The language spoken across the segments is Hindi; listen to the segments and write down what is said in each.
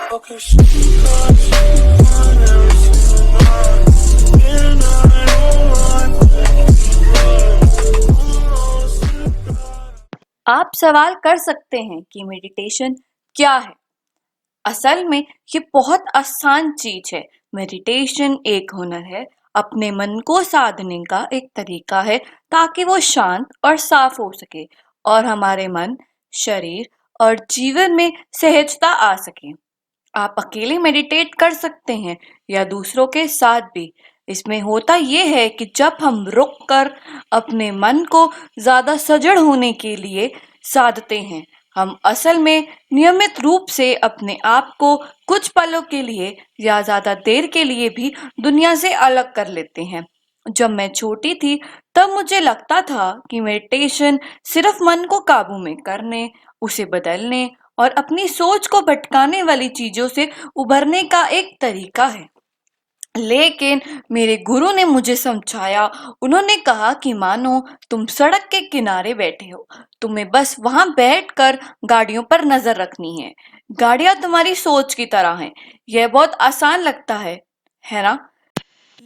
Okay, she got every single night. And I don't want आप सवाल कर सकते हैं कि मेडिटेशन क्या है। असल में ये बहुत आसान चीज है। मेडिटेशन एक हुनर है, अपने मन को साधने का एक तरीका है ताकि वो शांत और साफ हो सके और हमारे मन, शरीर और जीवन में सहजता आ सके। आप अकेले मेडिटेट कर सकते हैं या दूसरों के साथ भी। इसमें होता ये है कि जब हम रुक कर अपने मन को ज्यादा सजग होने के लिए साधते हैं, हम असल में नियमित रूप से अपने आप को कुछ पलों के लिए या ज्यादा देर के लिए भी दुनिया से अलग कर लेते हैं। जब मैं छोटी थी तब मुझे लगता था कि मेडिटेशन सिर्फ मन को काबू में करने, उसे बदलने और अपनी सोच को भटकाने वाली चीजों से उभरने का एक तरीका है। लेकिन मेरे गुरु ने मुझे समझाया। उन्होंने कहा कि मानो तुम सड़क के किनारे बैठे हो, तुम्हें बस वहां बैठकर गाड़ियों पर नजर रखनी है। गाड़ियां तुम्हारी सोच की तरह हैं। यह बहुत आसान लगता है ना?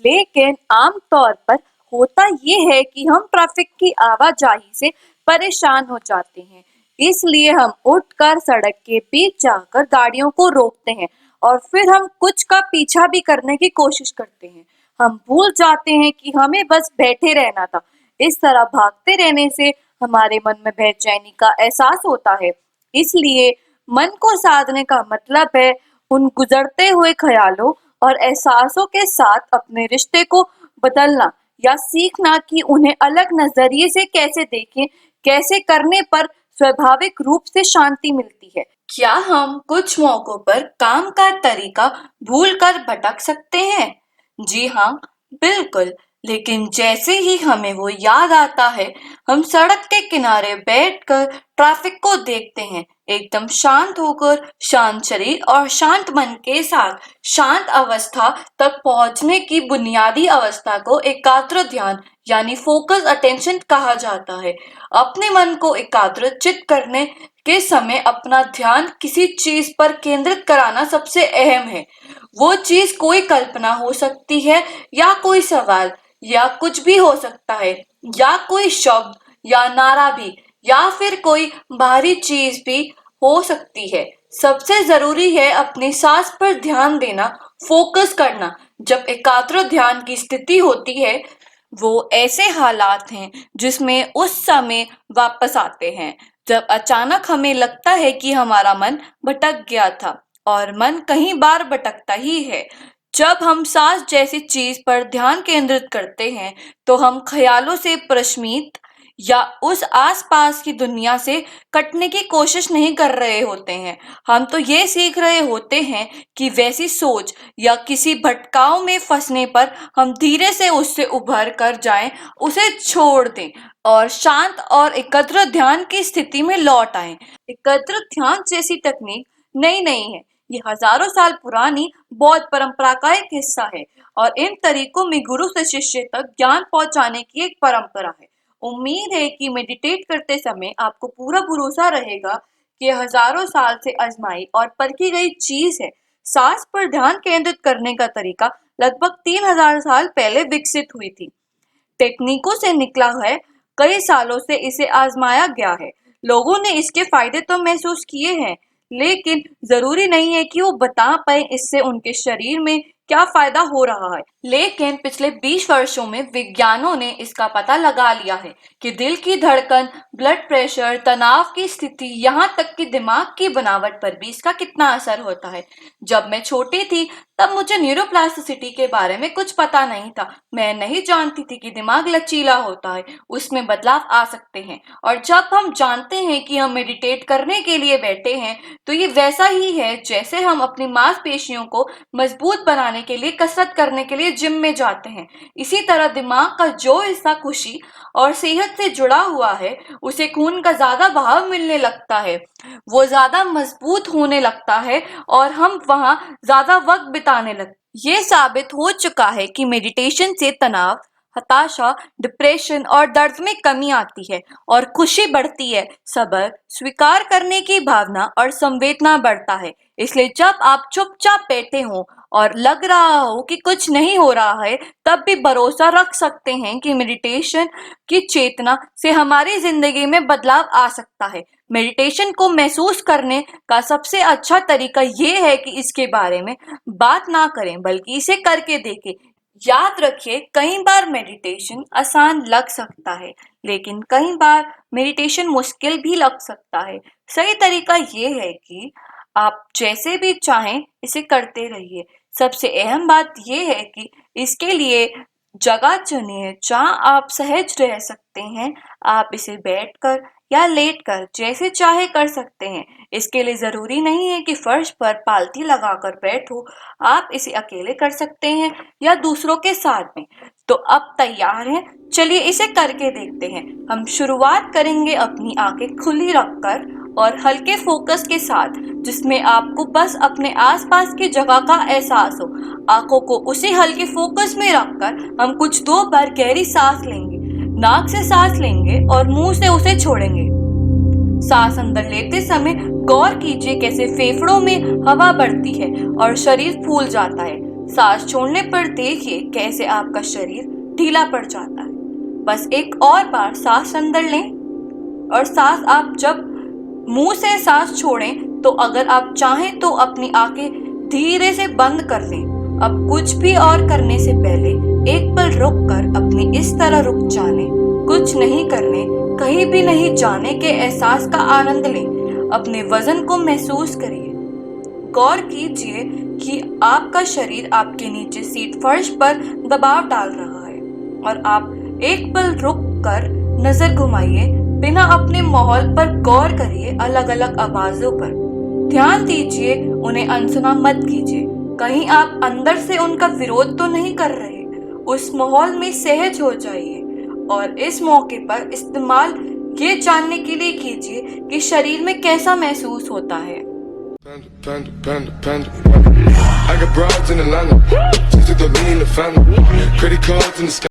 लेकिन आम तौर पर होता ये है कि हम ट्रैफिक की आवाजाही से परेशान हो जाते हैं। इसलिए हम उठकर सड़क के बीच जाकर गाड़ियों को रोकते हैं और फिर हम कुछ का पीछा भी करने की कोशिश करते हैं। हम भूल जाते हैं कि हमें बस बैठे रहना था। इस तरह भागते रहने से हमारे मन में बेचैनी का एहसास होता है। इसलिए मन को साधने का मतलब है उन गुजरते हुए ख्यालों और एहसासों के साथ अपने रिश्ते को बदलना या सीखना कि उन्हें अलग नजरिए से कैसे देखें, कैसे करने पर स्वाभाविक रूप से शांति मिलती है। क्या हम कुछ मौकों पर काम का तरीका भूलकर भटक सकते हैं? जी हाँ, बिल्कुल। लेकिन जैसे ही हमें वो याद आता है, हम सड़क के किनारे बैठकर ट्रैफिक को देखते हैं, एकदम शांत होकर, शांत शरीर और शांत मन के साथ शांत अवस्था तक पहुंचने की बुनियादी अवस्था को एकाग्र ध्यान यानी फोकस अटेंशन कहा जाता है। अपने मन को एकाग्र चित्त करने के समय अपना ध्यान किसी चीज पर केंद्रित कराना सबसे अहम है। वो चीज कोई कल्पना हो सकती है या कोई सवाल या कुछ भी हो सकता है, या कोई शब्द या नारा भी, या फिर कोई बाहरी चीज भी हो सकती है। सबसे जरूरी है अपनी सांस पर ध्यान देना, फोकस करना। जब एकाग्र ध्यान की स्थिति होती है, वो ऐसे हालात हैं जिसमें उस समय वापस आते हैं जब अचानक हमें लगता है कि हमारा मन भटक गया था, और मन कहीं बार भटकता ही है। जब हम सांस जैसी चीज पर ध्यान केंद्रित करते हैं, तो हम ख्यालों से प्रशमित या उस आसपास की दुनिया से कटने की कोशिश नहीं कर रहे होते हैं। हम तो ये सीख रहे होते हैं कि वैसी सोच या किसी भटकाव में फंसने पर हम धीरे से उससे उभर कर जाएं, उसे छोड़ दें और शांत और एकत्र ध्यान की स्थिति में लौट आएं। एकत्र ध्यान जैसी तकनीक नई नहीं है। ये हजारों साल पुरानी बौद्ध परंपरा का एक हिस्सा है और इन तरीकों में गुरु से शिष्य तक ज्ञान पहुंचाने की एक परंपरा है। उम्मीद है कि मेडिटेट करते समय आपको पूरा भरोसा रहेगा कि ये हजारों साल से आजमाई और परखी गई चीज है। सांस पर ध्यान केंद्रित करने का तरीका लगभग 3000 साल पहले विकसित हुई थी। टेक्निकों से निकला है। कई सालों से इसे आजमाया गया है। लोगों ने इसके फायदे तो महसूस किए हैं, लेकिन जरूरी नहीं है कि वो बता पाए इससे उनके शरीर में क्या फायदा हो रहा है। लेकिन पिछले 20 वर्षों में विज्ञानों ने इसका पता लगा लिया है कि दिल की धड़कन, ब्लड प्रेशर, तनाव की स्थिति, यहाँ तक कि दिमाग की बनावट पर भी इसका कितना असर होता है। जब मैं छोटी थी तब मुझे न्यूरोप्लास्टिसिटी के बारे में कुछ पता नहीं था। मैं नहीं जानती थी कि दिमाग लचीला होता है, उसमें बदलाव आ सकते हैं। और जब हम जानते हैं कि हम मेडिटेट करने के लिए बैठे हैं, तो ये वैसा ही है जैसे हम अपनी मांसपेशियों को मजबूत बनाने के लिए कसरत करने के लिए जिम में जाते हैं। इसी तरह दिमाग का जो हिस्सा खुशी और सेहत से जुड़ा हुआ है, उसे खून का ज्यादा बहाव मिलने लगता है, वो ज्यादा मजबूत होने लगता है और हम वहां ज्यादा वक्त बिताने लगते हैं। ये साबित हो चुका है कि मेडिटेशन से तनाव, हताशा, डिप्रेशन और दर्द में कमी आती है और खुशी बढ़ती है। सब्र, स्वीकार करने की भावना और संवेदना बढ़ता है। इसलिए जब आप चुपचाप बैठे हों और लग रहा हो कि कुछ नहीं हो रहा है, तब भी भरोसा रख सकते हैं कि मेडिटेशन की चेतना से हमारी जिंदगी में बदलाव आ सकता है। मेडिटेशन को महसूस करने का सबसे अच्छा तरीका ये है कि इसके बारे में बात ना करें, बल्कि इसे करके देखें। याद रखिए, कई बार मेडिटेशन आसान लग सकता है, लेकिन कई बार मेडिटेशन मुश्किल भी लग सकता है। सही तरीका ये है कि आप जैसे भी चाहें इसे करते रहिए। सबसे अहम बात ये है कि इसके लिए जगह चुनिए जहाँ आप सहज रह सकते हैं। आप इसे बैठकर या लेटकर जैसे चाहे कर सकते हैं। इसके लिए जरूरी नहीं है कि फर्श पर पालथी लगाकर बैठो। आप इसे अकेले कर सकते हैं या दूसरों के साथ में। तो अब तैयार हैं? चलिए इसे करके देखते हैं। हम शुरुआत करेंगे अपनी आंखें खुली रखकर और हल्के फोकस के साथ, जिसमें आपको बस अपने आसपास की जगह का एहसास हो। आंखों को उसी हल्के फोकस में रखकर हम कुछ 2 बार गहरी सांस लेंगे। नाक से सांस लेंगे और मुंह से उसे छोड़ेंगे। सांस अंदर लेते समय गौर कीजिए कैसे फेफड़ों में हवा बढ़ती है और शरीर फूल जाता है। सांस छोड़ने पर देखिए कैसे आपका शरीर ढीला पड़ जाता है। बस एक और बार सांस अंदर लें और सांस आप जब मुंह से सांस छोड़ें तो अगर आप चाहें तो अपनी आंखें धीरे से बंद कर लें। अब कुछ भी और करने से पहले एक पल रुक कर अपनी इस तरह रुक जाने, कुछ नहीं करने, कहीं भी नहीं जाने के एहसास का आनंद लें। अपने वजन को महसूस करिए। गौर कीजिए कि आपका शरीर आपके नीचे सीट फर्श पर दबाव डाल रहा है और आप एक पल रुक कर नजर घुमाइए। बिना अपने माहौल पर गौर करिए, अलग अलग आवाजों पर ध्यान दीजिए, उन्हें अनसुना मत कीजिए। कहीं आप अंदर से उनका विरोध तो नहीं कर रहे। उस माहौल में सहज हो जाइए और इस मौके पर इस्तेमाल ये जानने के लिए कीजिए कि शरीर में कैसा महसूस होता है। I got broads in Atlanta, just to the lean the family, credit cards in the sky.